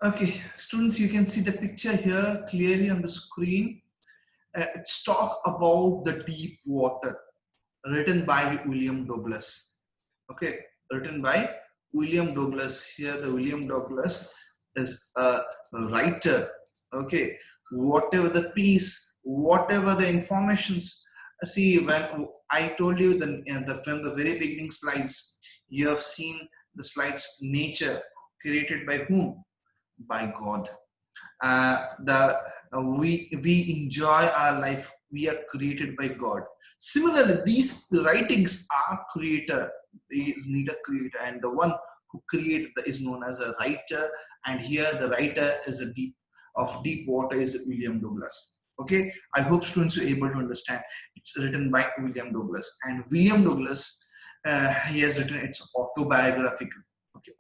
Okay, students, you can see the picture here clearly on the screen. It's talk about the deep water, written by William Douglas. Okay, written by William Douglas. Here, the William Douglas is a writer. Okay, whatever the piece, whatever the informations. See, when I told you from the very beginning slides, you have seen the slides nature created by whom? By God. We enjoy our life. We are created by God. Similarly, these writings are creator. Is need a creator, and the one who created is known as a writer. And here, the writer is a deep water is William Douglas. Okay, I hope students are able to understand. It's written by William Douglas, and William Douglas, he has written it's autobiographical. Okay,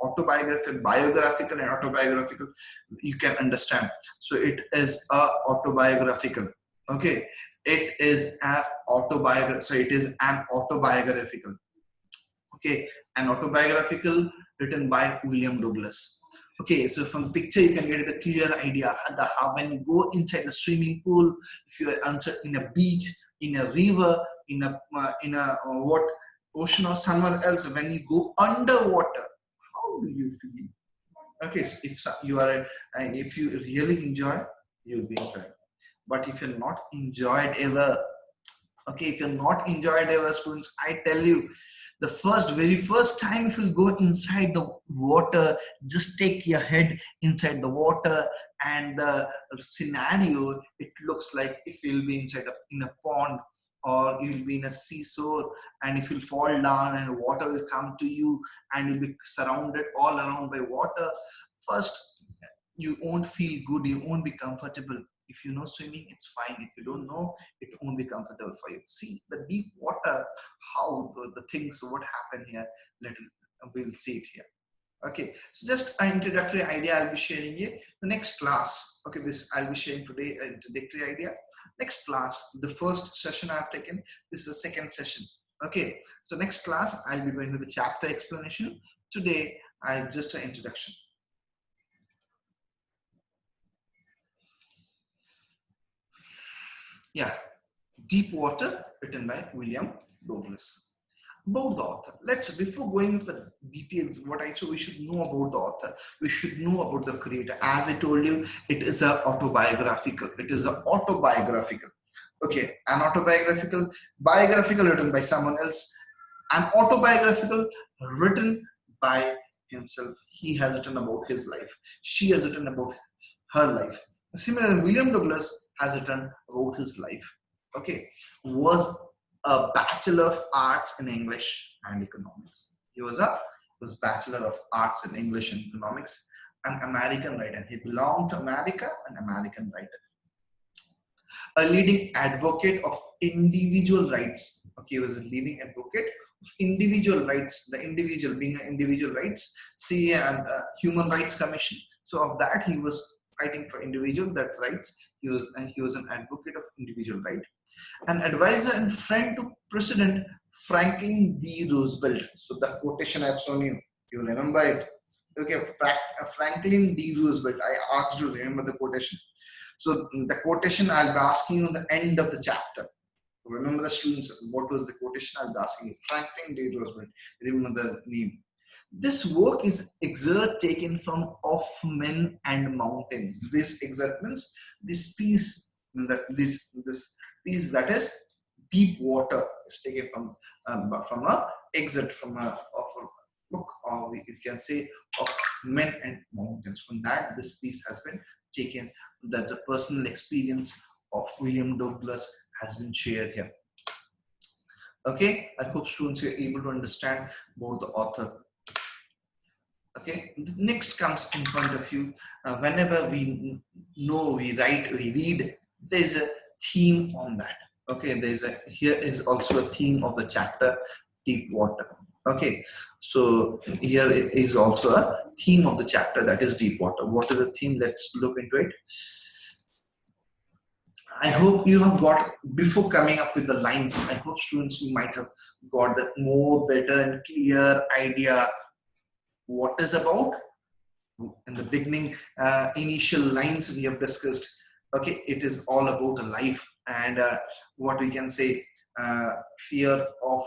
biographical and autobiographical, you can understand. So it is a autobiographical. Okay, it is an autobiographical. So it is an autobiographical. Okay, an autobiographical written by William Douglas. Okay, so from the picture you can get a clear idea how when you go inside the swimming pool, if you are in a beach, in a river, in a what ocean or somewhere else, when you go underwater, how do you feel? Okay, so if you really enjoy, you'll be enjoying. But if you're not enjoyed ever, okay, if you're not enjoyed ever, students, I tell you, the very first time if you go inside the water, just take your head inside the water, and the scenario, it looks like if you'll be in a pond, or you'll be in a seesaw, and if you'll fall down and water will come to you, and you'll be surrounded all around by water. First, you won't feel good, you won't be comfortable. If you know swimming, it's fine. If you don't know, it won't be comfortable for you. See the deep water, how the things, what happen here, we'll see it here. Okay, so just an introductory idea I'll be sharing you. The next class, okay, this I'll be sharing today, an introductory idea. Next class, the first session I've taken, this is the second session. Okay, so next class I'll be going with the chapter explanation. Today, just an introduction. Yeah, Deep Water, written by William Douglas. About the author, before going into the details, we should know about the author. We should know about the creator. As I told you, it is an autobiographical. Okay, an autobiographical, biographical written by someone else, an autobiographical written by himself. He has written about his life. She has written about her life. Similarly, William Douglas has written about his life. Okay, was a Bachelor of Arts in English and Economics. He was Bachelor of Arts in English and Economics, an American writer. He belonged to America, an American writer. A leading advocate of individual rights. Okay, he was a leading advocate of individual rights. The individual being an individual rights. See, and Human Rights Commission. So of that, he was fighting for individual rights. He was an advocate of individual right. An advisor and friend to President Franklin D. Roosevelt. So the quotation I've shown you, you remember it. Okay, Franklin D. Roosevelt. I asked you to remember the quotation. So the quotation I'll be asking you on the end of the chapter. Remember the students, what was the quotation I'll be asking you? Franklin D. Roosevelt. Remember the name. This work is excerpt taken from Of Men and Mountains. This excerpt means this piece, this piece that is Deep Water is taken from a excerpt from a book, or we can say Of Men and Mountains. From that, this piece has been taken. That's a personal experience of William Douglas has been shared here. Okay, I hope students are able to understand about the author. Okay, next comes in front of you. Whenever we write, we read, there's a theme on that. Okay, here is also a theme of the chapter, Deep Water. Okay, so here it is also a theme of the chapter, that is Deep Water. What is the theme? Let's look into it. I hope you have got, before coming up with the lines, I hope students might have got the more better and clear idea what is about in the beginning, initial lines we have discussed. Okay, it is all about a life and what we can say, fear of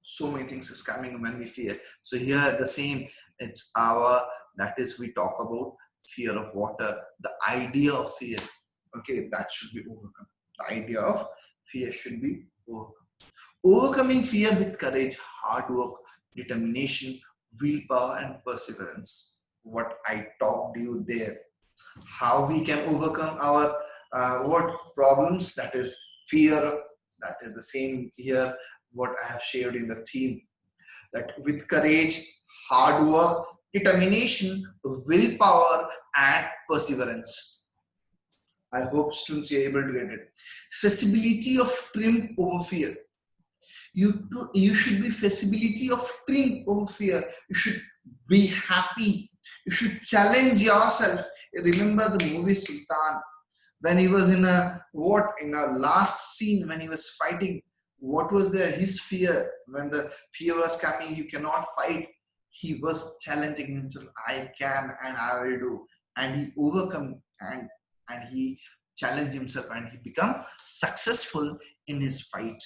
so many things is coming when we fear. So here the same, it's our, that is we talk about fear of water, the idea of fear. Okay, that should be overcome. The idea of fear should be overcome. Overcoming fear with courage, hard work, determination, willpower, and perseverance. What I talked to you there. How we can overcome our what problems, that is fear. That is the same here. What I have shared in the theme, that with courage, hard work, determination, willpower, and perseverance. I hope students are able to get it. Feasibility of triumph over fear. You should be feasibility of triumph over fear. You should be happy. You should challenge yourself. Remember the movie Sultan, when he was in a last scene when he was fighting. What was there? His fear. When the fear was coming, you cannot fight. He was challenging himself. I can and I will do. And he overcome and he challenged himself and he become successful in his fight.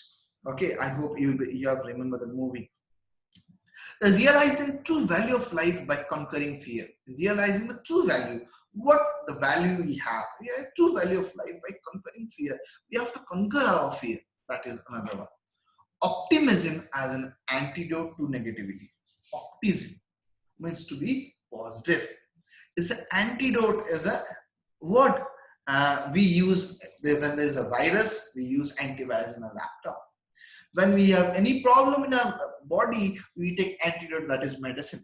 Okay, I hope you have remembered the movie. Realizing the true value of life by conquering fear. Realizing the true value. What the value we have. True value of life by conquering fear. We have to conquer our fear. That is another one. Optimism as an antidote to negativity. Optimism means to be positive. It's an antidote, is a word we use when there is a virus. We use antivirus in a laptop. When we have any problem in our body, we take antidote, that is medicine.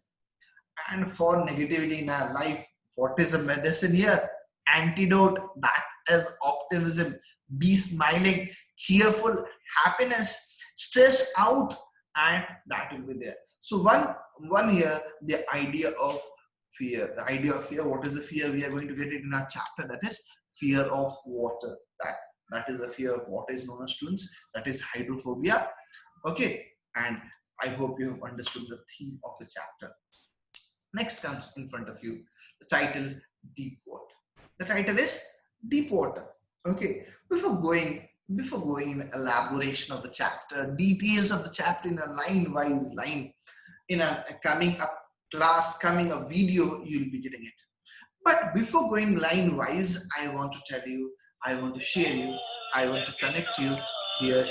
And for negativity in our life, what is a medicine here? Antidote, that is optimism. Be smiling, cheerful, happiness, stress out, and that will be there. So one here, the idea of fear. The idea of fear, what is the fear? We are going to get it in our chapter, that is fear of water. That is the fear of water is known as, students, that is hydrophobia. Okay, and I hope you have understood the theme of the chapter. Next comes in front of you the title, Deep Water. The title is Deep Water. Okay, before going in elaboration of the chapter, details of the chapter in a line-wise line, in a coming up class, coming up video, you'll be getting it. But before going line-wise, I want to tell you, I want to share you, I want to connect you here.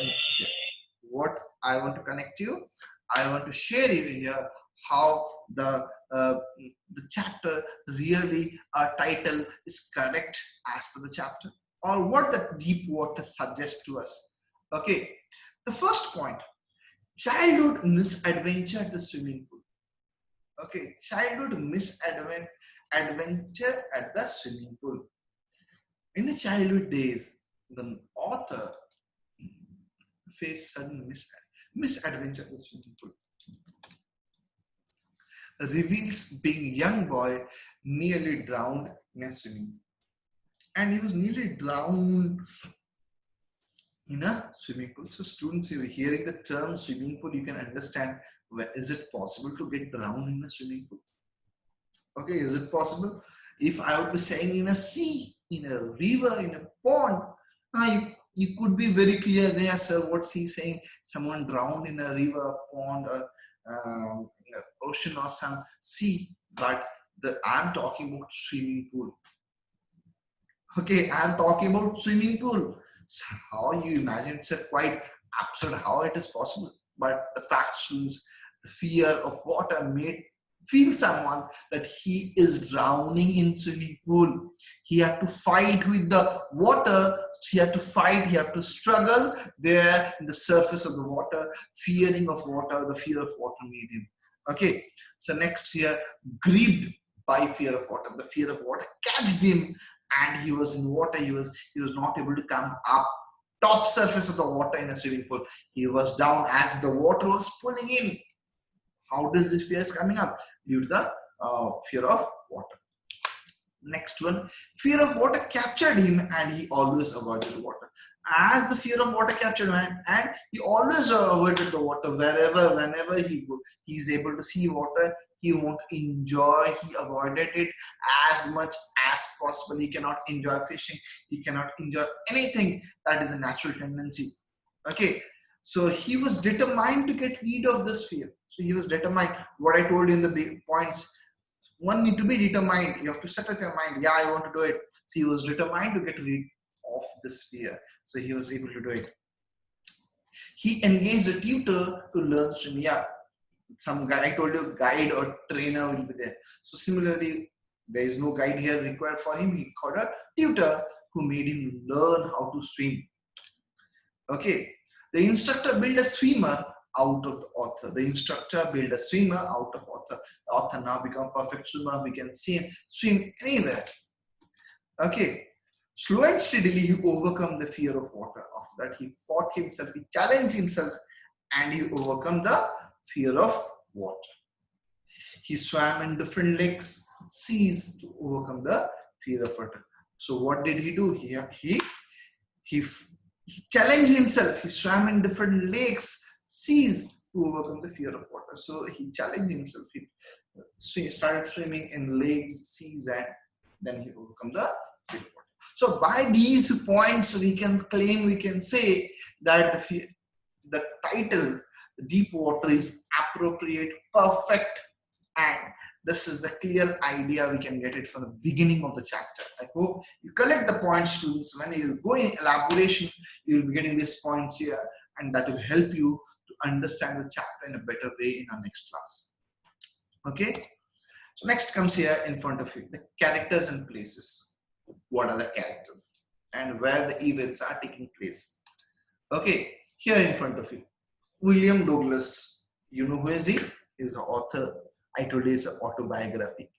What I want to connect you, I want to share you here how the chapter really title is correct as per the chapter, or what the deep water suggests to us. Okay, the first point, childhood misadventure at the swimming pool. Okay, childhood misadventure at the swimming pool. In the childhood days, the author faced sudden misadventure at the swimming pool. Reveals being a young boy nearly drowned in a swimming pool. And he was nearly drowned in a swimming pool. So students, if you're hearing the term swimming pool, you can understand, where is it possible to get drowned in a swimming pool? Okay, is it possible? If I would be saying in a sea, in a river, in a pond, you could be very clear there, sir. What's he saying? Someone drowned in a river, pond, or ocean, or some sea. But I'm talking about swimming pool. Okay, I'm talking about swimming pool. So how you imagine? It's quite absurd how it is possible. But the fact, students, the fear of water made feel someone that he is drowning in swimming pool. He had to fight with the water. He had to fight. He had to struggle there in the surface of the water. Fearing of water, the fear of water made him. Okay. So next here, gripped by fear of water. The fear of water catched him, and he was in water. He was not able to come up top surface of the water in a swimming pool. He was down as the water was pulling him. How does this fear is coming up? Due to the fear of water. Next one, fear of water captured him, and he always avoided water. As the fear of water captured him, and he always avoided the water whenever he is able to see water, He won't enjoy. He avoided it as much as possible. He cannot enjoy fishing. He cannot enjoy anything that is a natural tendency. Okay, so he was determined to get rid of this fear. So he was determined. What I told you in the big points, one need to be determined. You have to set up your mind. Yeah, I want to do it. So he was determined to get rid of this fear. So he was able to do it. He engaged a tutor to learn swimming. Yeah, some guy, I told you, guide or trainer will be there. So similarly, there is no guide here required for him. He got a tutor who made him learn how to swim. Okay, the instructor built a swimmer out of the author. The instructor built a swimmer out of author. The author now become a perfect swimmer. We can see him swim anywhere. Okay, slow and steadily he overcome the fear of water. After that, he fought himself, he challenged himself, and he overcome the fear of water. He swam in different lakes, seas to overcome the fear of water. So what did he do? He challenged himself. He swam in different lakes, seas to overcome the fear of water. So he challenged himself. He started swimming in lakes, seas, and then he overcome the fear of water. So by these points, we can claim, we can say that the title, Deep Water, is appropriate, perfect, and this is the clear idea. We can get it from the beginning of the chapter. I hope you collect the points, students. When you go in elaboration, you will be getting these points here, and that will help you to understand the chapter in a better way in our next class. Okay, so next comes here in front of you, the characters and places. What are the characters and where the events are taking place? Okay, here in front of you, William Douglas. You know who is he? He is an author. I told you it's an autobiography.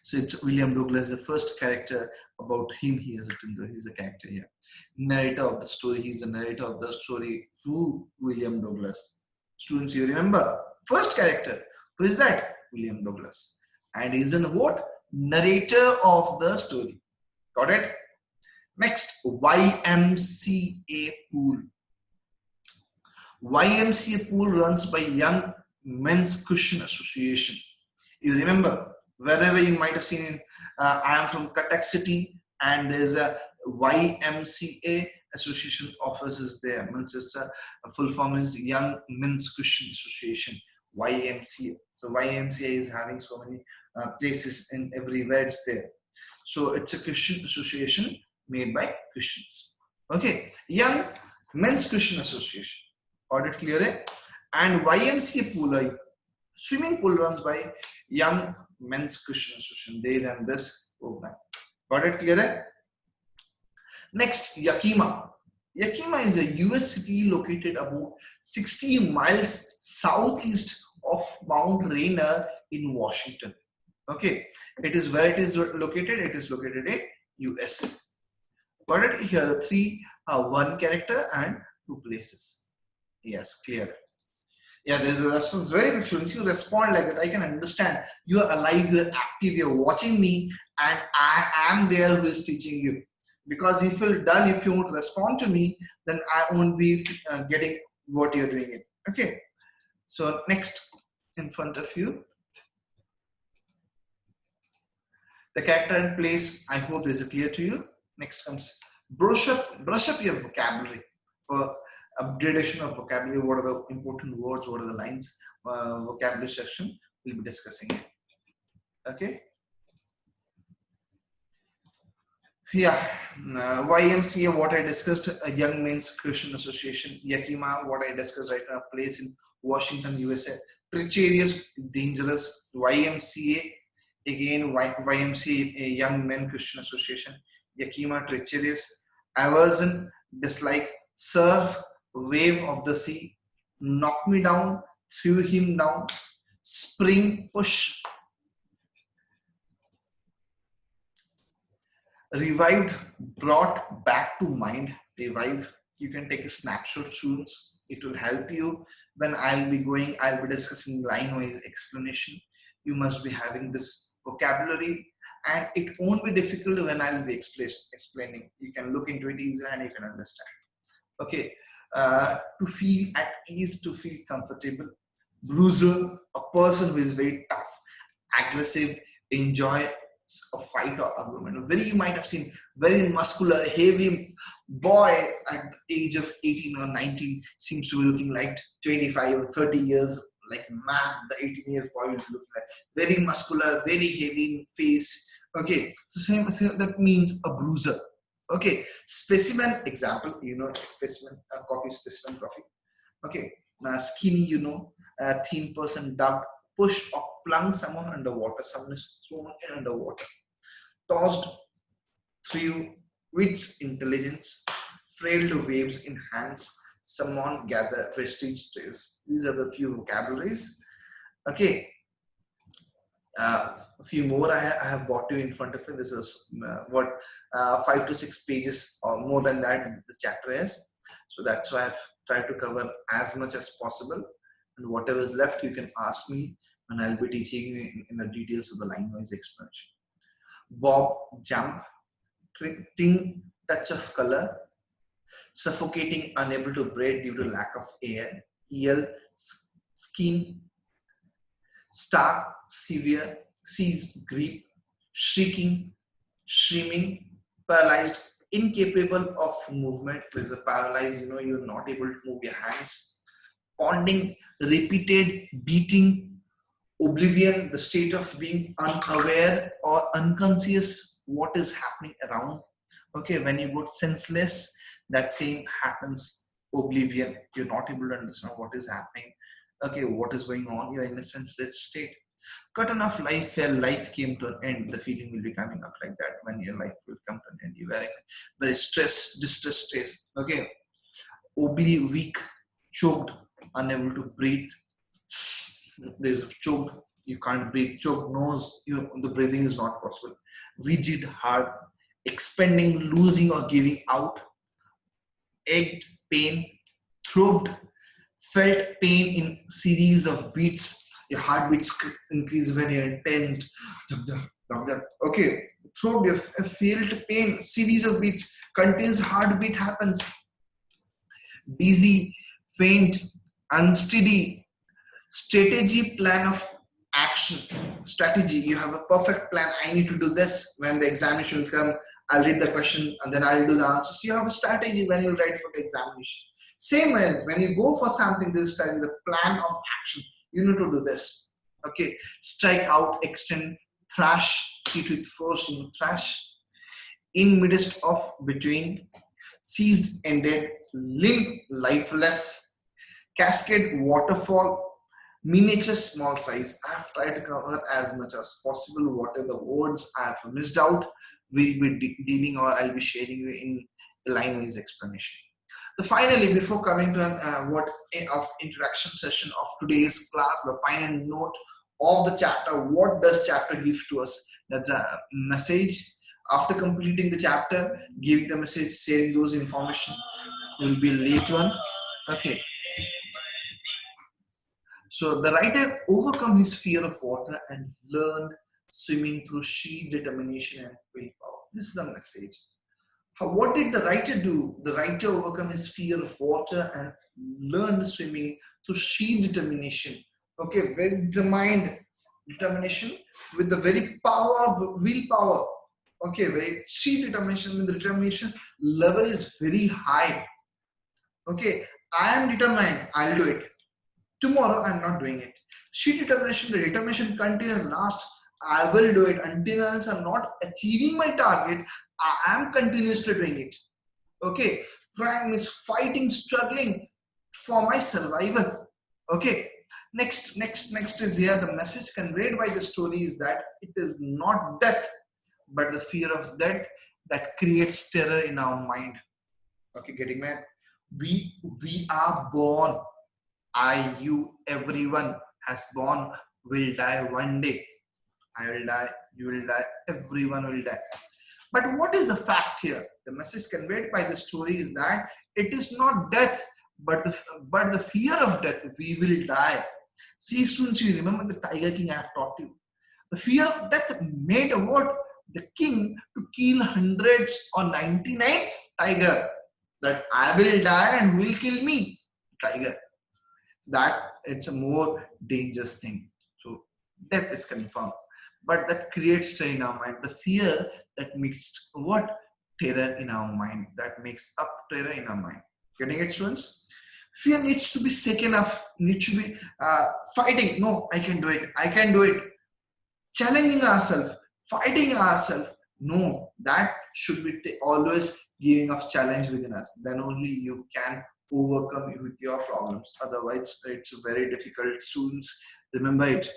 So it's William Douglas, the first character. About him, he has written. He's the character here. Narrator of the story. He's the narrator of the story. Who? William Douglas. Students, you remember? First character. Who is that? William Douglas. And he's in what? Narrator of the story. Got it? Next, YMCA pool. YMCA pool runs by Young Men's Christian Association. You remember, wherever you might have seen in, I am from Cuttack City, and there is a YMCA association offices there. It's a full form is Young Men's Christian Association, YMCA. So YMCA is having so many places in everywhere it's there. So it's a Christian association made by Christians. Okay, Young Men's Christian Association. Got it clear? And YMCA pool, swimming pool, runs by Young Men's Christian Association. They run this program. Got it clear? Next, Yakima. Yakima is a US city located about 60 miles southeast of Mount Rainier in Washington. Okay, it is where it is located. It is located in US. Got it? Here are the three, one character and two places. Yes, clear. Yeah, there's a response. Very good, students. You respond like that. I can understand. You are alive, you are active, you are watching me, and I am there who is teaching you. Because if you're dull, if you won't respond to me, then I won't be getting what you're doing it. Okay. So next in front of you, the character and place. I hope this is clear to you. Next comes brush up your vocabulary. For upgradation of vocabulary, what are the important words, what are the lines, vocabulary section we'll be discussing it. Okay. Yeah, YMCA, what I discussed, a Young Men's Christian Association. Yakima, what I discussed right now, place in Washington, USA. Treacherous, dangerous. YMCA, again YMCA, a Young Men Christian Association. Yakima, treacherous. Aversion, dislike. Surf, wave of the sea. Knock me down, threw him down. Spring, push. Revived, brought back to mind. Revive, you can take a snapshot, students. It will help you when I'll be discussing line-wise explanation. You must be having this vocabulary, and it won't be difficult when I'll be explaining. You can look into it easily and you can understand. Okay, to feel at ease, to feel comfortable. Bruiser, a person who is very tough. aggressive, enjoy a fight or argument. Very, you might have seen very muscular, heavy boy at the age of 18 or 19 seems to be looking like 25 or 30 years. Like man, the 18 years boy will look like very muscular, very heavy face. Okay, so same that means a bruiser. Okay, specimen example, specimen, coffee, specimen coffee. Okay, now skinny, a thin person dubbed, push or plunge someone underwater, someone is thrown in underwater, tossed through wits intelligence, frail to waves in hands, someone gather prestige trace. These are the few vocabularies. Okay, a few more I have brought you in front of you. This is what 5 to 6 pages or more than that the chapter is. So that's why I've tried to cover as much as possible. And whatever is left, you can ask me, and I'll be teaching you in the details of the line-wise explanation. Bob, jump, ting, touch of color, suffocating, unable to breathe due to lack of air, yell, scheme, stark, severe, seized, grief, shrieking, screaming, paralyzed, incapable of movement. There's a paralyzed, you're not able to move your hands. Pounding, repeated beating, oblivion, the state of being unaware or unconscious what is happening around. Okay, when you go senseless, that same happens. Oblivion, you're not able to understand what is happening. Okay, what is going on? You're in a senseless state. Curtain of life, where life came to an end. The feeling will be coming up like that when your life will come to an end. You're very stressed, distressed state. Okay, weak, choked, unable to breathe. There's a choked, you can't breathe. Choked nose, the breathing is not possible. Rigid, hard, expending, losing or giving out. Ached, pain, throbbed, felt pain in series of beats. Your heartbeats increase when you're tensed. Okay, throbbed, you felt pain, series of beats, continuous heartbeat happens. Dizzy, faint, unsteady. Strategy, plan of action. Strategy, you have a perfect plan. I need to do this. When the examination will come, I'll read the question and then I'll do the answers. You have a strategy when you write for the examination. Same way, when you go for something, this is the plan of action. You need to do this. Okay, strike out, extend, thrash, hit with force, thrash. In midst of, between, seized, ended, limp, lifeless, cascade, waterfall, miniature, small size. I have tried to cover as much as possible. Whatever the words I have missed out, we'll be dealing or I'll be sharing you in the line-wise explanation. Finally, before coming to what of introduction session of today's class, the final note of the chapter, what does chapter give to us? That's a message. After completing the chapter, giving the message, sharing those information will be later on. Okay. So the writer overcome his fear of water and learned swimming through sheer determination and willpower. This is the message. What did the writer do? The writer overcome his fear of water and learned swimming through sheer determination. Okay, very determined determination with the very power of willpower. Okay, very sheer determination. The determination level is very high. Okay, I am determined. I'll do it. Tomorrow I'm not doing it. Sheer determination. The determination continues last. I will do it until I'm not achieving my target. I am continuously doing it. Okay, crime is fighting, struggling for my survival. Okay, next is here. The message conveyed by the story is that it is not death, but the fear of death that creates terror in our mind. Okay, getting that? We are born. You, everyone has born, will die one day. I will die, you will die, everyone will die. But what is the fact here? The message conveyed by the story is that it is not death, but the fear of death. We will die. See, students, you remember the Tiger King I have taught you. The fear of death made what? The king to kill hundreds or 99 tiger. That I will die and will kill me, tiger. That it's a more dangerous thing. So death is confirmed. But that creates terror in our mind. The fear that makes what? Terror in our mind. That makes up terror in our mind. Getting it, students? Fear needs to be shaken off, needs to be fighting. No, I can do it. I can do it. Challenging ourselves, fighting ourselves. No, that should be always giving of challenge within us. Then only you can overcome with your problems. Otherwise, it's very difficult. Students, remember it.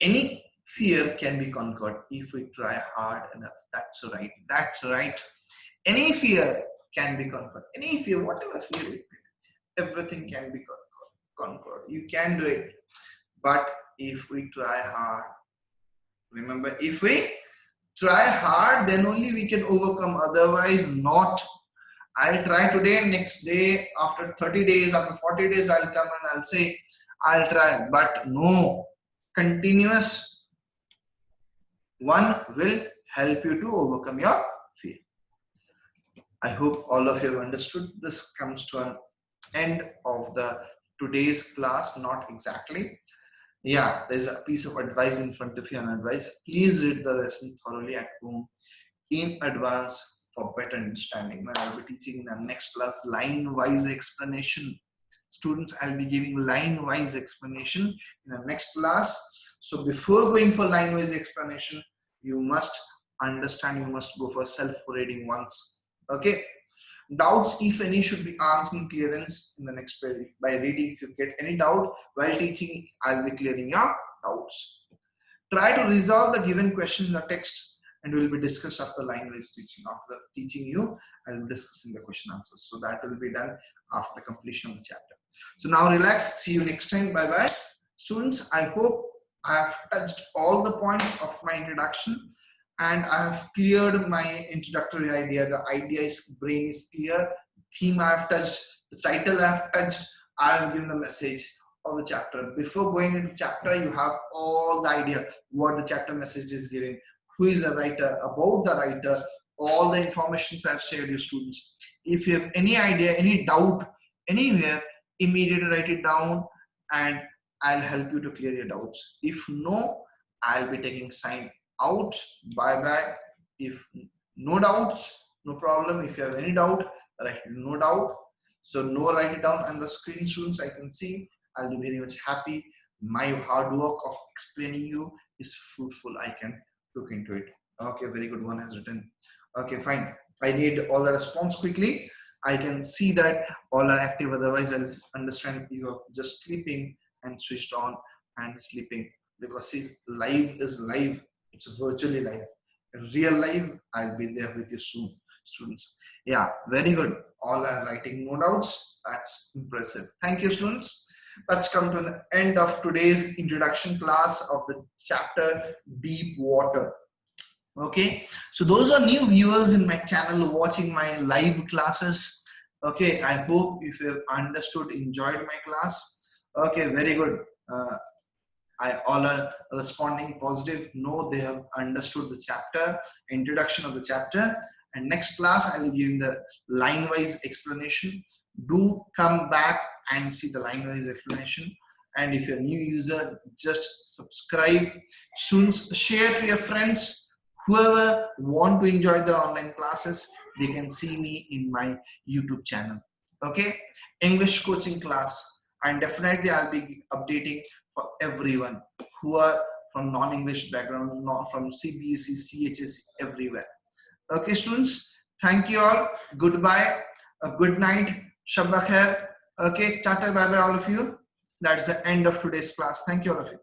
Any fear can be conquered if we try hard enough. That's right. That's right. Any fear can be conquered. Any fear, whatever fear it be, everything can be conquered. You can do it. But if we try hard, remember, if we try hard, then only we can overcome. Otherwise, not. I'll try today, next day, after 30 days, after 40 days, I'll come and I'll say, I'll try. But no, continuous one will help you to overcome your fear. I hope all of you have understood. This comes to an end of the today's class, not exactly. Yeah, there's a piece of advice in front of you, an advice. Please read the lesson thoroughly at home in advance for better understanding. Now I'll be teaching in the next class line-wise explanation. Students, I'll be giving line-wise explanation in the next class. So before going for line-wise explanation, you must understand, you must go for self-reading once. Okay? Doubts, if any, should be asked in clearance in the next period. By reading, if you get any doubt while teaching, I'll be clearing your doubts. Try to resolve the given question in the text and will be discussed after line-wise teaching. After teaching you, I'll be discussing the question answers. So that will be done after the completion of the chapter. So now relax. See you next time. Bye-bye. Students, I hope I have touched all the points of my introduction. And I have cleared my introductory idea. The idea is, brain is clear. Theme I have touched. The title I have touched. I have given the message of the chapter. Before going into the chapter, you have all the idea what the chapter message is giving. Who is the writer? About the writer. All the informations I have shared you, students. If you have any idea, any doubt, anywhere, immediately write it down and I'll help you to clear your doubts. If no, I'll be taking sign out. Bye-bye. If no doubts, no problem. If you have any doubt, write no doubt. So no, write it down on the screen, students. I can see. I'll be very much happy. My hard work of explaining you is fruitful. I can look into it. Okay, very good. One has written. Okay, fine. I need all the response quickly. I can see that all are active. Otherwise, I'll understand you are just sleeping and switched on and sleeping, because see, live is live. It's virtually live. In real life, I'll be there with you soon, students. Yeah, very good. All are writing no doubts. That's impressive. Thank you, students. Let's come to the end of today's introduction class of the chapter Deep Water. Okay, so those are new viewers in my channel watching my live classes. Okay, I hope if you have understood, enjoyed my class. Okay, very good. All are responding positive. No, they have understood the chapter, introduction of the chapter. And next class, I will give the line-wise explanation. Do come back and see the line-wise explanation. And if you're a new user, just subscribe. Students, share to your friends. Whoever want to enjoy the online classes, they can see me in my YouTube channel. Okay, English coaching class. And definitely I'll be updating for everyone who are from non-English background, not from CBSE, CHS, everywhere. Okay, students, thank you all. Goodbye, good night, Shabba Khair. Okay, tata, bye bye all of you. That's the end of today's class. Thank you all of you.